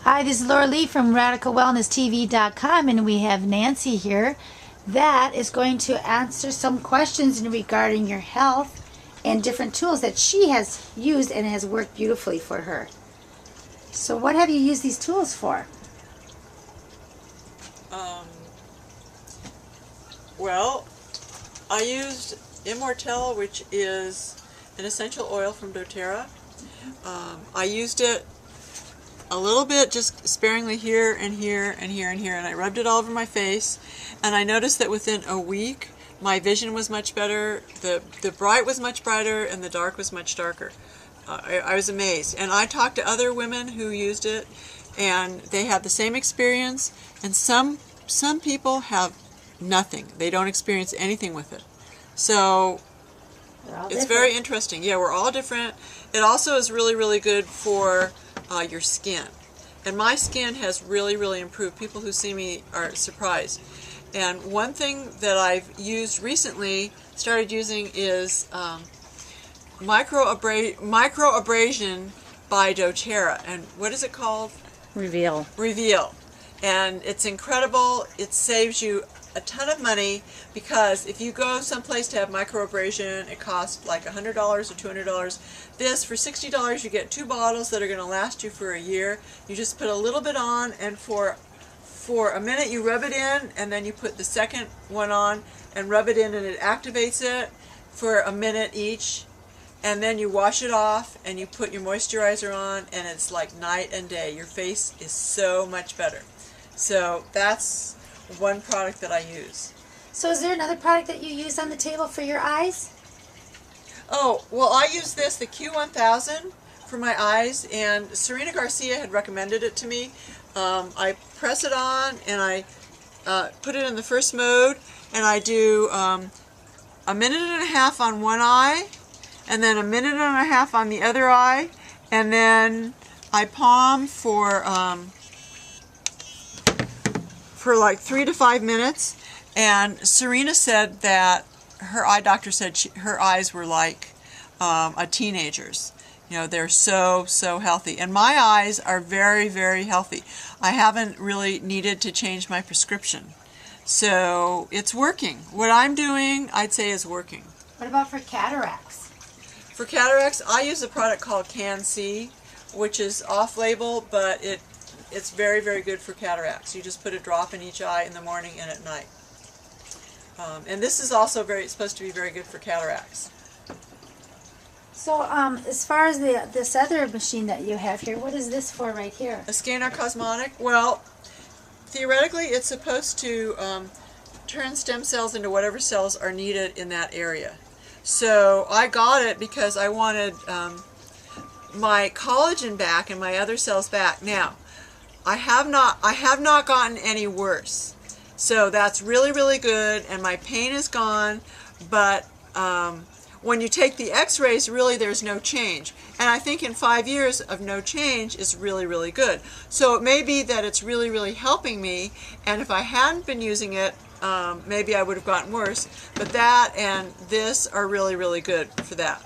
Hi, this is Laura Lee from RadicalWellnessTV.com, and we have Nancy here that is going to answer some questions regarding your health and different tools that she has used and has worked beautifully for her. So what have you used these tools for? Well, I used Immortelle, which is an essential oil from doTERRA. I used it a little bit, just sparingly here and here and here and here, and I rubbed it all over my face, and I noticed that within a week my vision was much better, the bright was much brighter, and the dark was much darker. I was amazed, and I talked to other women who used it, and they had the same experience, and some people have nothing. They don't experience anything with it. So it's very interesting. Yeah, we're all different. It also is really, really good for your skin. And my skin has really, really improved. People who see me are surprised. And one thing that I've used recently, started using, is microabrasion by doTERRA. And what is it called? Reveal. Reveal. And it's incredible. It saves you a ton of money, because if you go someplace to have microabrasion, it costs like $100 or $200. This, for $60, you get 2 bottles that are going to last you for a year. You just put a little bit on, and for a minute you rub it in, and then you put the second one on and rub it in, and it activates it for a minute each. And then you wash it off and you put your moisturizer on, and it's like night and day. Your face is so much better. So that's one product that I use. So is there another product that you use on the table for your eyes? Oh, well, I use this, the Q1000, for my eyes, and Serena Garcia had recommended it to me. I press it on, and I put it in the first mode, and I do a minute and a half on one eye, and then a minute and a half on the other eye, and then I palm for like 3 to 5 minutes. And Serena said that her eye doctor said her eyes were like a teenager's. You know, they're so healthy. And my eyes are very, very healthy. I haven't really needed to change my prescription. So it's working. What I'm doing, I'd say, is working. What about for cataracts? For cataracts, I use a product called Can-C, which is off-label, but it's very, very good for cataracts. You just put a drop in each eye in the morning and at night. And this is also supposed to be very good for cataracts. So as far as this other machine that you have here, what is this for right here? A scan Arcosmotic? Well, theoretically it's supposed to turn stem cells into whatever cells are needed in that area. So I got it because I wanted my collagen back and my other cells back. Now, I have not gotten any worse, so that's really, really good, and my pain is gone. But when you take the x-rays, really there's no change, and I think in 5 years of no change is really, really good. So it may be that it's really, really helping me, and if I hadn't been using it, maybe I would have gotten worse. But that and this are really, really good for that.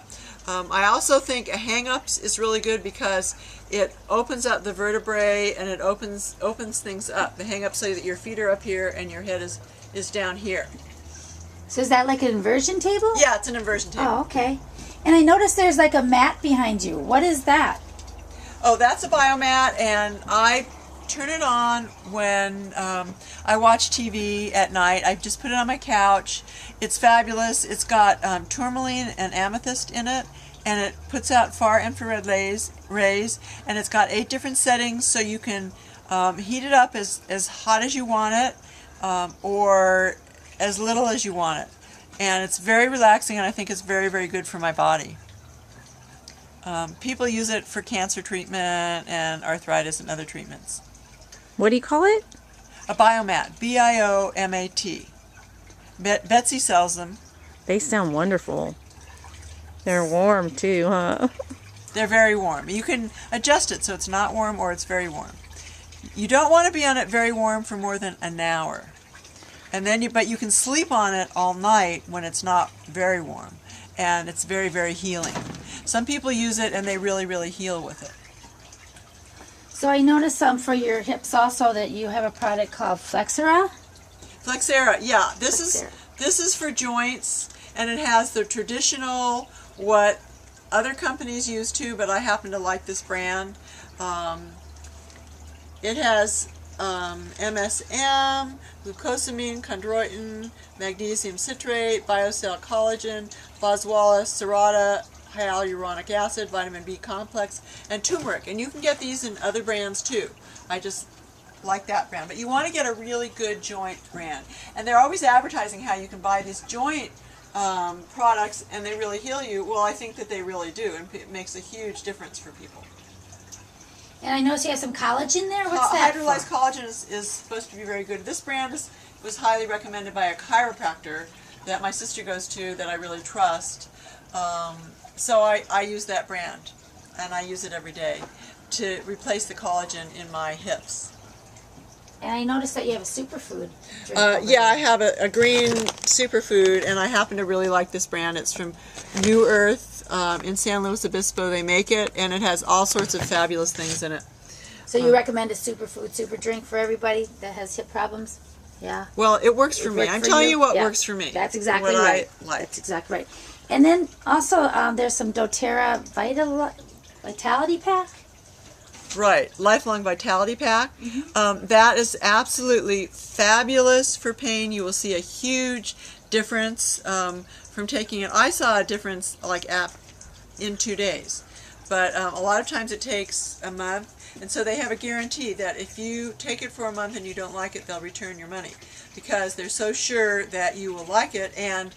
I also think a hang-ups is really good because it opens up the vertebrae, and it opens things up. The hang-ups so that your feet are up here and your head is down here. So is that like an inversion table? Yeah, it's an inversion table. Oh, okay. And I noticed there's like a mat behind you. What is that? Oh, that's a Biomat, and I turn it on when I watch TV at night. I just put it on my couch. It's fabulous. It's got tourmaline and amethyst in it, and it puts out far infrared rays, and it's got 8 different settings, so you can heat it up as hot as you want it, or as little as you want it. And it's very relaxing, and I think it's very, very good for my body. People use it for cancer treatment and arthritis and other treatments. What do you call it? A Biomat, B-I-O-M-A-T. Betsy sells them. They sound wonderful. They're warm too, huh? They're very warm. You can adjust it so it's not warm or it's very warm. You don't want to be on it very warm for more than an hour. And then but you can sleep on it all night when it's not very warm. And it's very, very healing. Some people use it and they really, really heal with it. So I noticed for your hips also that you have a product called Flexera. Flexera, yeah. This Flexera. is for joints, and it has the traditional what other companies use too, but I happen to like this brand. It has MSM, glucosamine, chondroitin, magnesium citrate, biocell collagen, boswellia serrata, hyaluronic acid, vitamin B complex, and turmeric. And you can get these in other brands too. I just like that brand. But you want to get a really good joint brand. And they're always advertising how you can buy these joint products and they really heal you. Well, I think that they really do, and it makes a huge difference for people. And I noticed you have some collagen there. What's that Hydrolyzed for? collagen is supposed to be very good. This brand was highly recommended by a chiropractor that my sister goes to that I really trust. So I use that brand, and I use it every day to replace the collagen in my hips. And I noticed that you have a superfood drink. Yeah, I have a green superfood, and I happen to really like this brand. It's from New Earth in San Luis Obispo. They make it, and it has all sorts of fabulous things in it. So you recommend a superfood super drink for everybody that has hip problems? Yeah. Well, it works for me. I'm telling you what works for me. That's exactly what right. I like. That's exactly right. And then also there's some DoTERRA Vitality Pack. Right, Lifelong Vitality Pack. That is absolutely fabulous for pain. You will see a huge difference from taking it. I saw a difference in 2 days, but a lot of times it takes a month. And so they have a guarantee that if you take it for a month and you don't like it, they'll return your money, because they're so sure that you will like it. And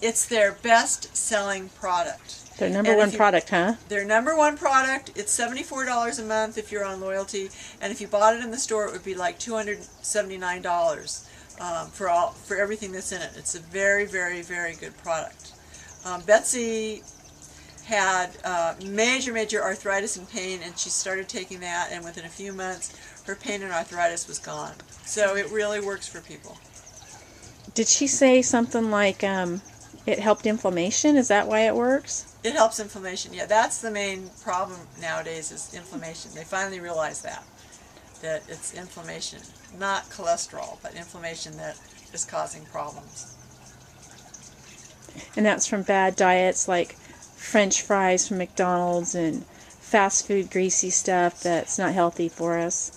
it's their best-selling product. Their number one product, huh? Their number one product. It's $74 a month if you're on loyalty, and if you bought it in the store, it would be like $279 for everything that's in it. It's a very, very, very good product. Betsy had major arthritis and pain, and she started taking that, and within a few months, her pain and arthritis was gone. So it really works for people. Did she say something like it helped inflammation? Is that why it works? It helps inflammation. Yeah, that's the main problem nowadays, is inflammation. They finally realize that it's inflammation, not cholesterol, but inflammation that is causing problems. And that's from bad diets like French fries from McDonald's and fast food greasy stuff that's not healthy for us.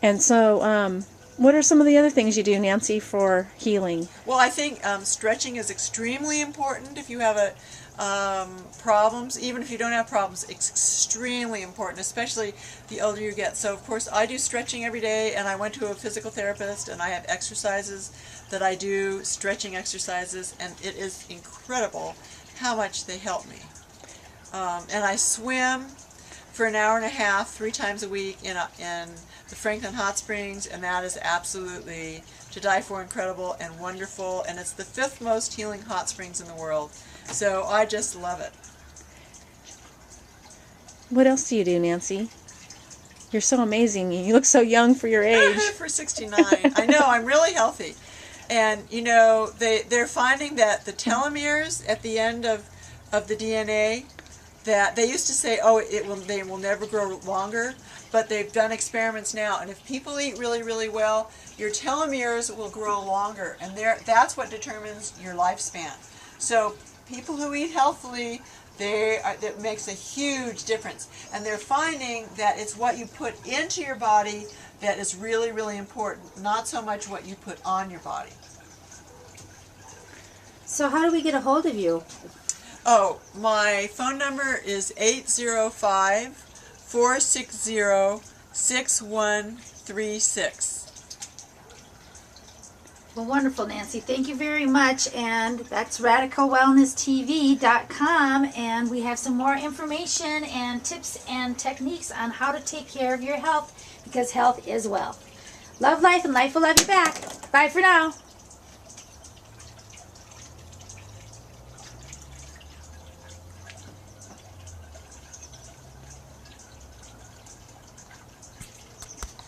And so what are some of the other things you do, Nancy, for healing? Well, I think stretching is extremely important if you have problems. Even if you don't have problems, it's extremely important, especially the older you get. So, of course, I do stretching every day, and I went to a physical therapist, and I have exercises that I do, stretching exercises, and it is incredible how much they help me. And I swim for an hour and a half, 3 times a week in the Franklin Hot Springs, and that is absolutely to die for, incredible and wonderful, and it's the 5th most healing hot springs in the world. So I just love it. What else do you do, Nancy? You're so amazing. You look so young for your age. For 69. I know, I'm really healthy. And, you know, they're finding that the telomeres at the end of the DNA, that they used to say, oh, they will never grow longer, but they've done experiments now, and if people eat really, really well, your telomeres will grow longer, and that's what determines your lifespan. So people who eat healthily, that makes a huge difference, and they're finding that it's what you put into your body that is really, really important, not so much what you put on your body. So how do we get a hold of you? Oh, my phone number is 805-460-6136. Well, wonderful, Nancy. Thank you very much. And that's RadicalWellnessTV.com. And we have some more information and tips and techniques on how to take care of your health, because health is wealth. Love life, and life will love you back. Bye for now.